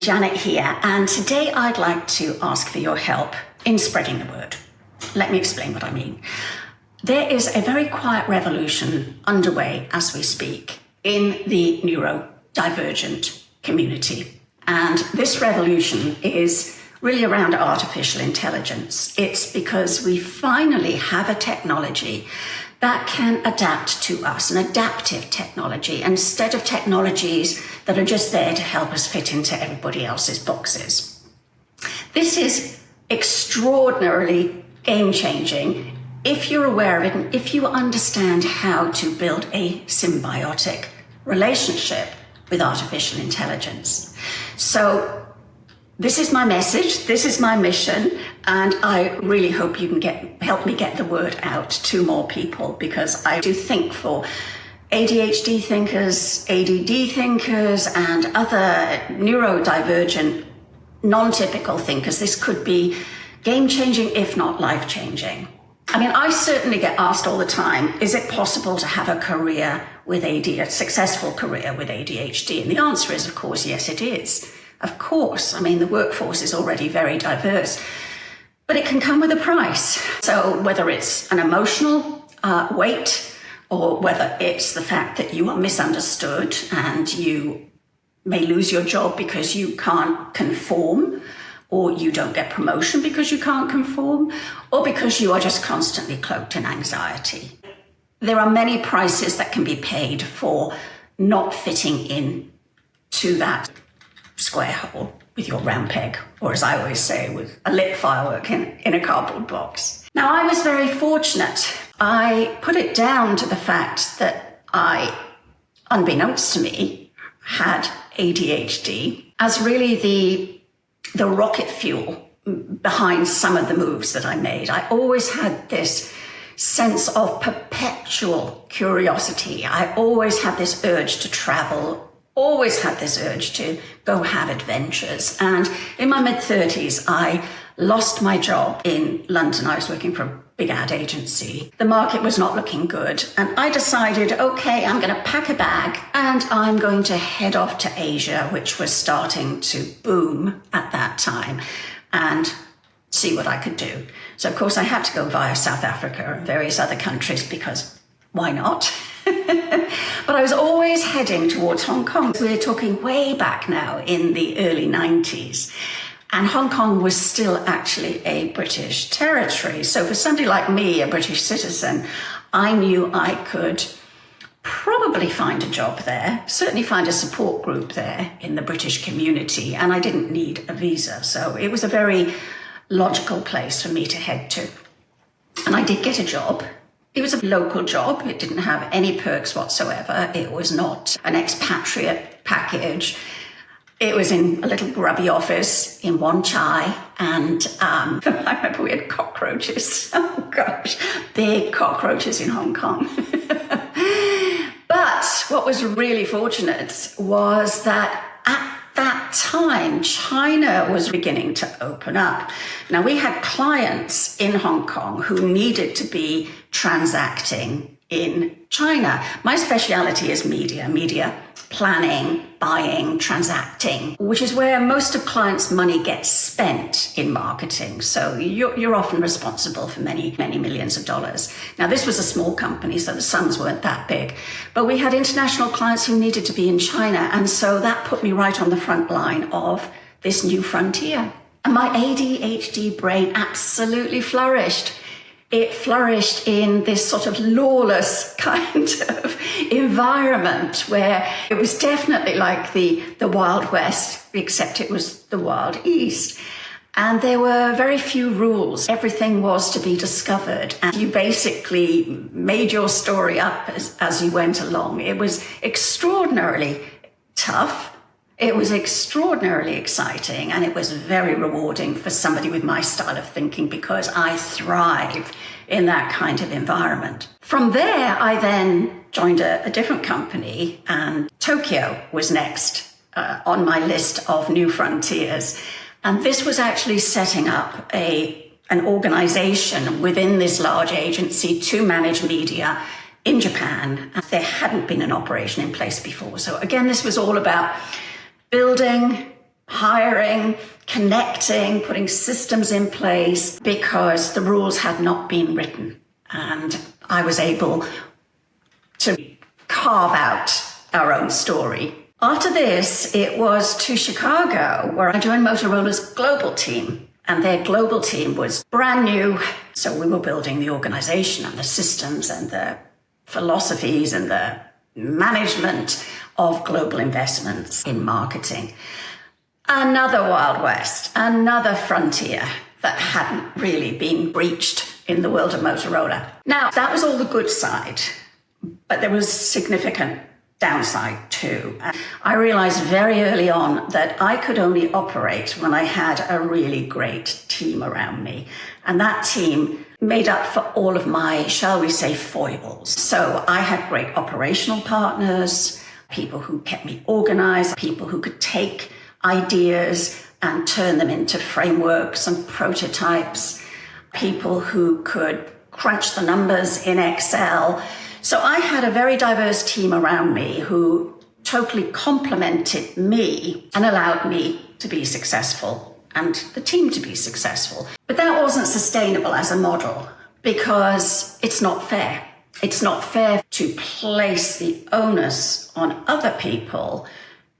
Janet here, and today I'd like to ask for your help in spreading the word. Let me explain what I mean. There is a very quiet revolution underway as we speak in the neurodivergent community. And this revolution is really around artificial intelligence. It's because we finally have a technology that can adapt to us, an adaptive technology, instead of technologies that are just there to help us fit into everybody else's boxes. This is extraordinarily game-changing if you're aware of it and if you understand how to build a symbiotic relationship with artificial intelligence. So this is my message, this is my mission, and I really hope you can help me get the word out to more people, because I do think for ADHD thinkers, ADD thinkers, and other neurodivergent, non-typical thinkers, this could be game-changing, if not life-changing. I mean, I certainly get asked all the time, is it possible to have a career with a successful career with ADHD? And the answer is, of course, yes, it is. Of course, I mean, the workforce is already very diverse, but it can come with a price. So whether it's an emotional weight, or whether it's the fact that you are misunderstood and you may lose your job because you can't conform, or you don't get promotion because you can't conform, or because you are just constantly cloaked in anxiety. There are many prices that can be paid for not fitting in to that square hole with your round peg, or as I always say, with a lit firework in a cardboard box. Now, I was very fortunate. I put it down to the fact that I, unbeknownst to me, had ADHD as really the rocket fuel behind some of the moves that I made. I always had this sense of perpetual curiosity. I always had this urge to travel, always had this urge to go have adventures. And in my mid-30s, I lost my job in London. I was working for a big ad agency. The market was not looking good. And I decided, okay, I'm going to pack a bag and I'm going to head off to Asia, which was starting to boom at that time, and see what I could do. So, of course, I had to go via South Africa and various other countries because why not? But I was always heading towards Hong Kong. We're talking way back now in the early 90s. And Hong Kong was still actually a British territory. So for somebody like me, a British citizen, I knew I could probably find a job there, certainly find a support group there in the British community, and I didn't need a visa. So it was a very logical place for me to head to. And I did get a job. It was a local job. It didn't have any perks whatsoever. It was not an expatriate package. It was in a little grubby office in Wan Chai, and I remember we had cockroaches. Oh gosh, big cockroaches in Hong Kong. But what was really fortunate was that at that time, China was beginning to open up. Now, we had clients in Hong Kong who needed to be transacting in China. My speciality is media planning, buying, transacting, which is where most of clients' money gets spent in marketing. So you're often responsible for many, many millions of dollars. Now, this was a small company, so the sums weren't that big, but we had international clients who needed to be in China. And so that put me right on the front line of this new frontier. And my ADHD brain absolutely flourished. It flourished in this sort of lawless kind of environment where it was definitely like the Wild West, except it was the Wild East. And there were very few rules. Everything was to be discovered. And you basically made your story up as you went along. It was extraordinarily tough. It was extraordinarily exciting, and it was very rewarding for somebody with my style of thinking, because I thrive in that kind of environment. From there, I then joined a different company, and Tokyo was next on my list of new frontiers. And this was actually setting up an organization within this large agency to manage media in Japan. There hadn't been an operation in place before. So again, this was all about building hiring, connecting, putting systems in place because the rules had not been written. And I was able to carve out our own story. After this, it was to Chicago, where I joined Motorola's global team. And their global team was brand new. So we were building the organization and the systems and the philosophies and the management of global investments in marketing. Another Wild West, another frontier that hadn't really been breached in the world of Motorola. Now, that was all the good side, but there was significant downside too. And I realized very early on that I could only operate when I had a really great team around me. And that team made up for all of my, shall we say, foibles. So I had great operational partners, people who kept me organized, people who could take ideas and turn them into frameworks and prototypes, people who could crunch the numbers in Excel. So I had a very diverse team around me who totally complemented me and allowed me to be successful and the team to be successful. But that wasn't sustainable as a model because it's not fair. It's not fair to place the onus on other people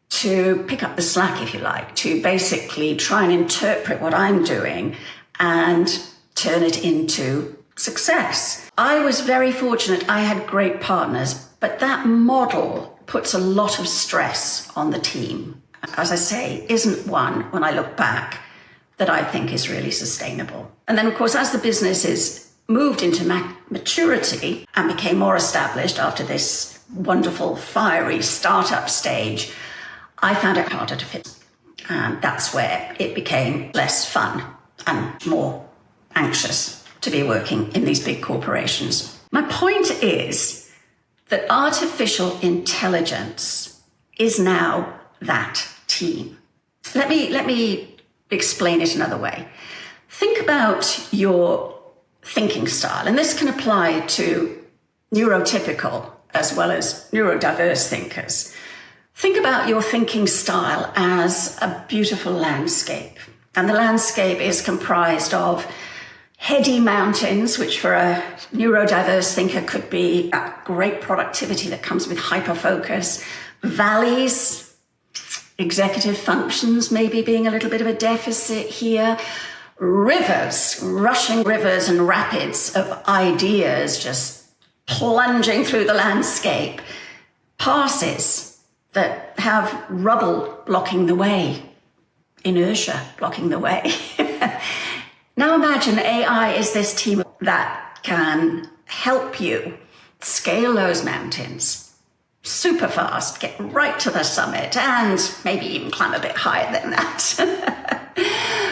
to pick up the slack, if you like, to basically try and interpret what I'm doing and turn it into success. I was very fortunate. I had great partners, but that model puts a lot of stress on the team. As I say, isn't one, when I look back, that I think is really sustainable. And then, of course, as the business is moved into maturity and became more established after this wonderful, fiery startup stage, I found it harder to fit. And that's where it became less fun and more anxious to be working in these big corporations. My point is that artificial intelligence is now that team. Let me explain it another way. Think about your thinking style, and this can apply to neurotypical as well as neurodiverse thinkers. Think about your thinking style as a beautiful landscape. And the landscape is comprised of heady mountains, which for a neurodiverse thinker could be a great productivity that comes with hyperfocus. Valleys, executive functions maybe being a little bit of a deficit here. Rivers, rushing rivers and rapids of ideas just plunging through the landscape. Passes that have rubble blocking the way, inertia blocking the way. Now imagine AI is this team that can help you scale those mountains super fast, get right to the summit, and maybe even climb a bit higher than that.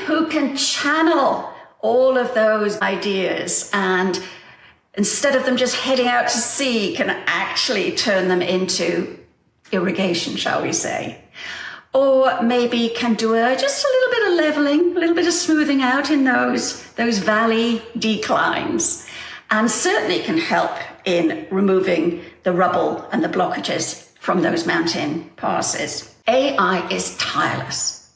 Who can channel all of those ideas and instead of them just heading out to sea, can actually turn them into irrigation, shall we say. Or maybe can do just a little bit of leveling, a little bit of smoothing out in those valley declines, and certainly can help in removing the rubble and the blockages from those mountain passes. AI is tireless.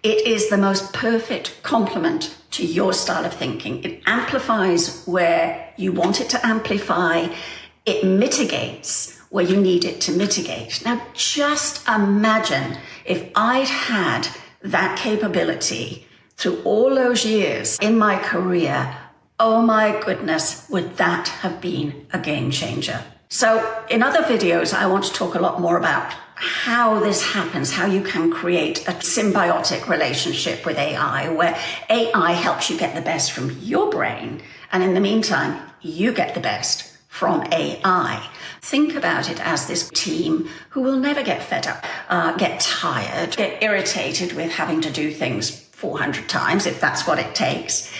It is the most perfect complement to your style of thinking. It amplifies where you want it to amplify. It mitigates where you need it to mitigate. Now, just imagine if I'd had that capability through all those years in my career. Oh my goodness, would that have been a game changer? So in other videos, I want to talk a lot more about how this happens, how you can create a symbiotic relationship with AI, where AI helps you get the best from your brain, and in the meantime, you get the best from AI. Think about it as this team who will never get fed up, get tired, get irritated with having to do things 400 times, if that's what it takes.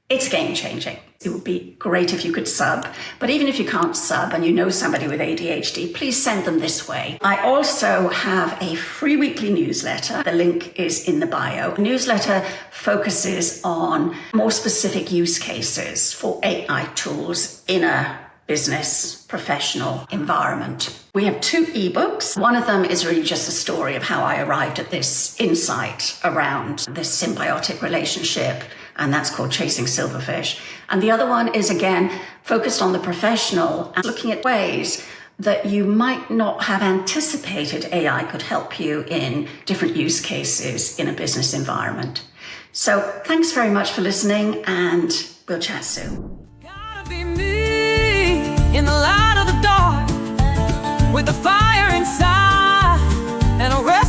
It's game changing. It would be great if you could sub, but even if you can't sub and you know somebody with ADHD, please send them this way. I also have a free weekly newsletter. The link is in the bio. The newsletter focuses on more specific use cases for AI tools in a business, professional environment. We have 2 ebooks. One of them is really just a story of how I arrived at this insight around this symbiotic relationship, and that's called Chasing Silverfish. And the other one is, again, focused on the professional and looking at ways that you might not have anticipated AI could help you in different use cases in a business environment. So thanks very much for listening, and we'll chat soon. Gotta be me in the light of the dark, with the fire inside and a rest